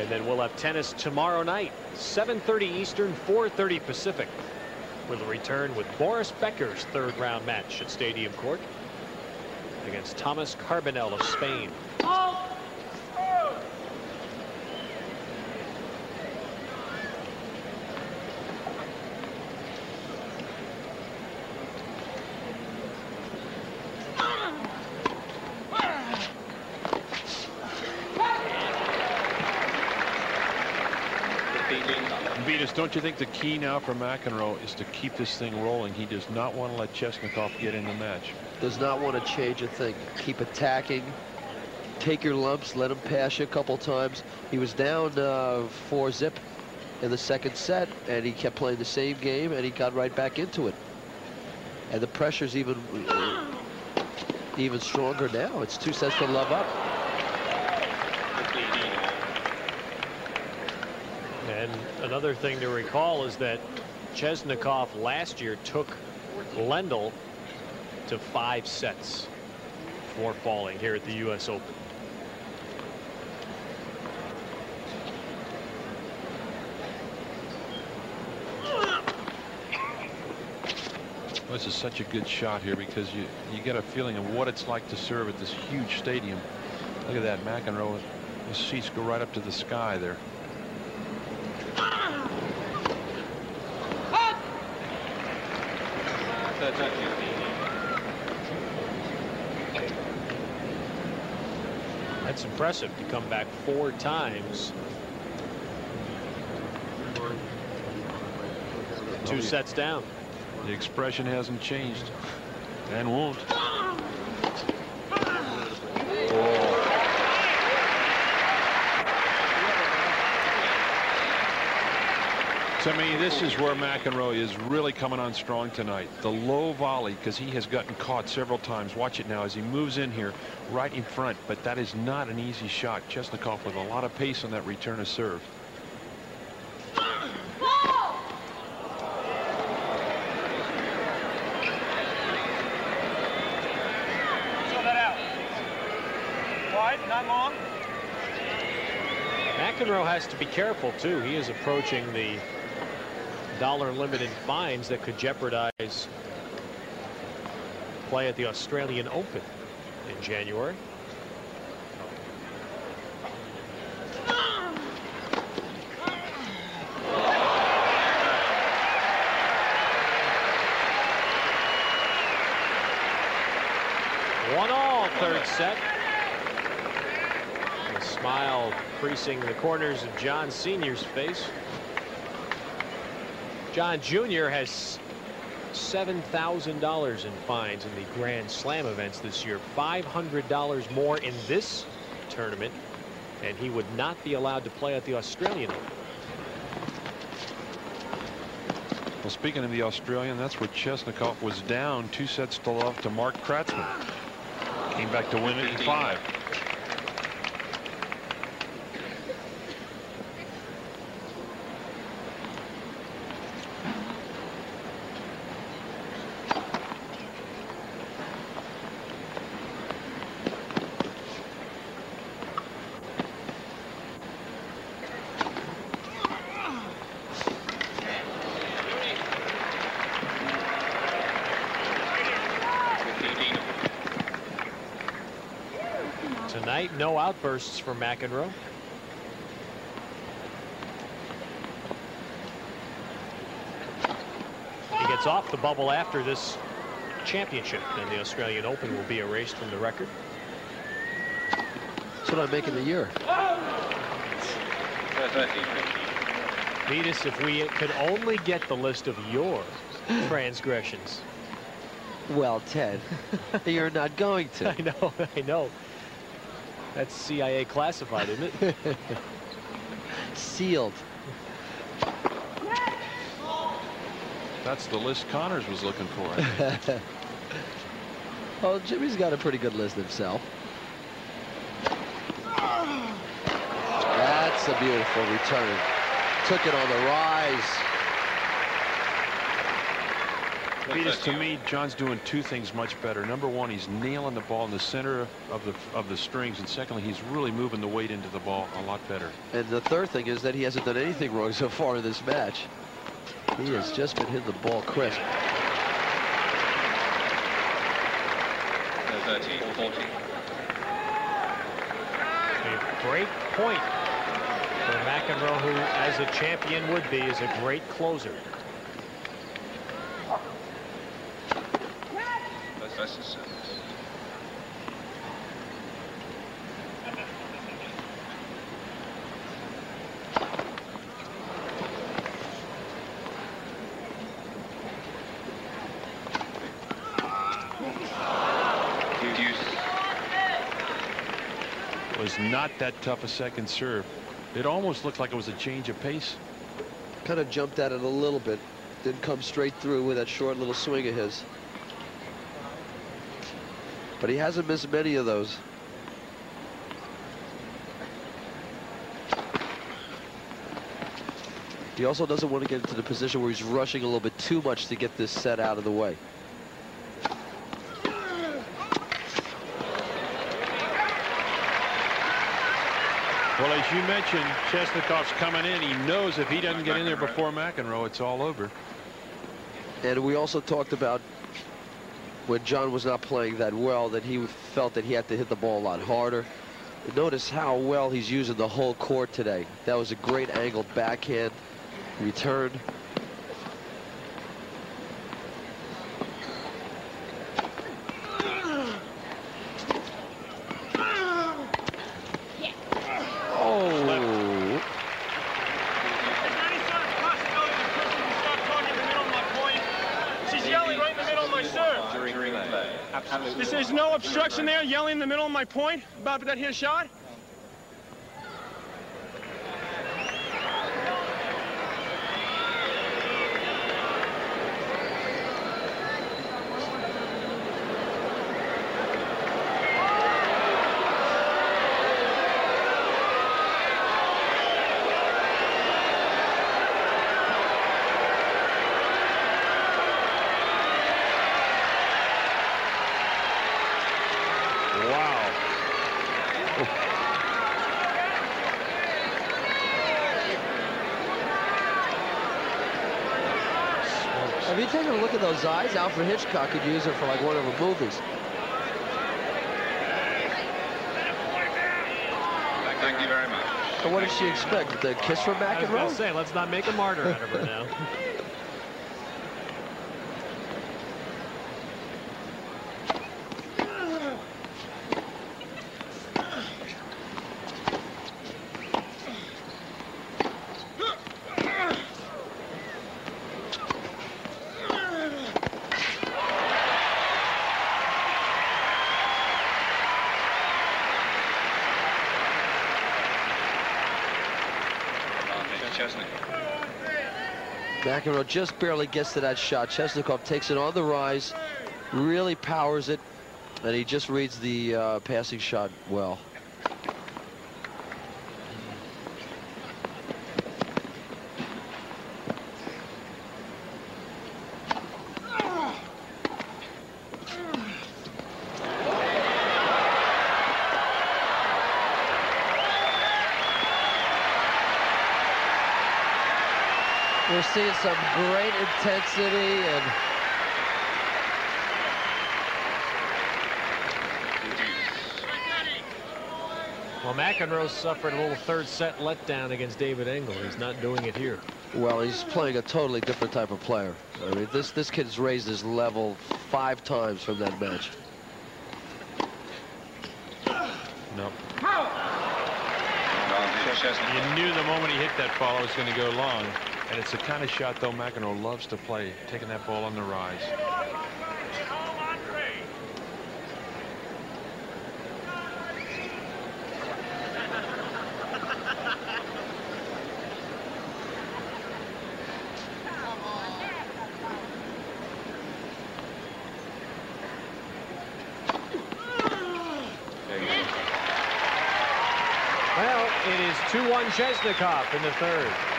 And then we'll have tennis tomorrow night, 7:30 Eastern, 4:30 Pacific. We'll return with Boris Becker's third-round match at Stadium Court against Thomas Carbonell of Spain. Don't you think the key now for McEnroe is to keep this thing rolling? He does not want to let Chesnokov get in the match. Does not want to change a thing. Keep attacking. Take your lumps. Let him pass you a couple times. He was down 4-0 in the second set, and he kept playing the same game, and he got right back into it. And the pressure's even stronger now. It's 2 sets to love up. And another thing to recall is that Chesnokov last year took Lendl to 5 sets before falling here at the U.S. Open. This is such a good shot here because you get a feeling of what it's like to serve at this huge stadium. Look at that, McEnroe. His seats go right up to the sky there. That's impressive to come back 4 times. 2 sets down. The expression hasn't changed and won't. To me, this is where McEnroe is really coming on strong tonight. The low volley, because he has gotten caught several times. Watch it now as he moves in here right in front, but that is not an easy shot. Chesnokov with a lot of pace on that return of serve. McEnroe has to be careful too. He is approaching the dollar limited fines that could jeopardize play at the Australian Open in January. One all, third set. A smile creasing the corners of John Sr.'s face. John Jr. has $7,000 in fines in the Grand Slam events this year, $500 more in this tournament, and he would not be allowed to play at the Australian Open. Well, speaking of the Australian, that's where Chesnokov was down 2 sets to love to Mark Kratzmann. Came back to win it in 5. Tonight, no outbursts from McEnroe. He gets off the bubble after this championship, and the Australian Open will be erased from the record. That's what I'm making the year. Vetus, if we could only get the list of your transgressions. Well, Ted, you're not going to. I know. That's CIA classified, isn't it? Sealed. That's the list Connors was looking for, I think. Well, Jimmy's got a pretty good list himself. That's a beautiful return. Took it on the rise. Peters, to me, John's doing two things much better. Number one, he's nailing the ball in the center of the strings, and secondly, he's really moving the weight into the ball a lot better. And the third thing is that he hasn't done anything wrong so far in this match. He has just been hitting the ball crisp. 30-40. A great point for McEnroe, who, as a champion would be, is a great closer. Versus Was not that tough a second serve. It almost looked like it was a change of pace. Kind of jumped at it a little bit. Didn't come straight through with that short little swing of his. But he hasn't missed many of those. He also doesn't want to get into the position where he's rushing a little bit too much to get this set out of the way. Well, as you mentioned, Chesnokov's coming in. He knows if he doesn't get in there before McEnroe, it's all over. And we also talked about when John was not playing that well, that he felt that he had to hit the ball a lot harder. Notice how well he's using the whole court today. That was a great angled backhand return. There's no obstruction there, yelling in the middle of my point about that here shot. If you take a look at those eyes, Alfred Hitchcock could use it for like one of her movies. Thank you very much. So what does she expect? The kiss from I was going McEnroe? to say, let's not make a martyr out of her now. McEnroe just barely gets to that shot. Chesnokov takes it on the rise, really powers it, and he just reads the passing shot well. We're seeing some great intensity and Well, McEnroe suffered a little third set letdown against David Engel. He's not doing it here. well, he's playing a totally different type of player. I mean, this kid's raised his level 5 times from that match. No. You You knew the moment he hit that ball it was going to go long. And it's the kind of shot, though, McEnroe loves to play, taking that ball on the rise. Well, it is 2-1 Chesnokov in the third.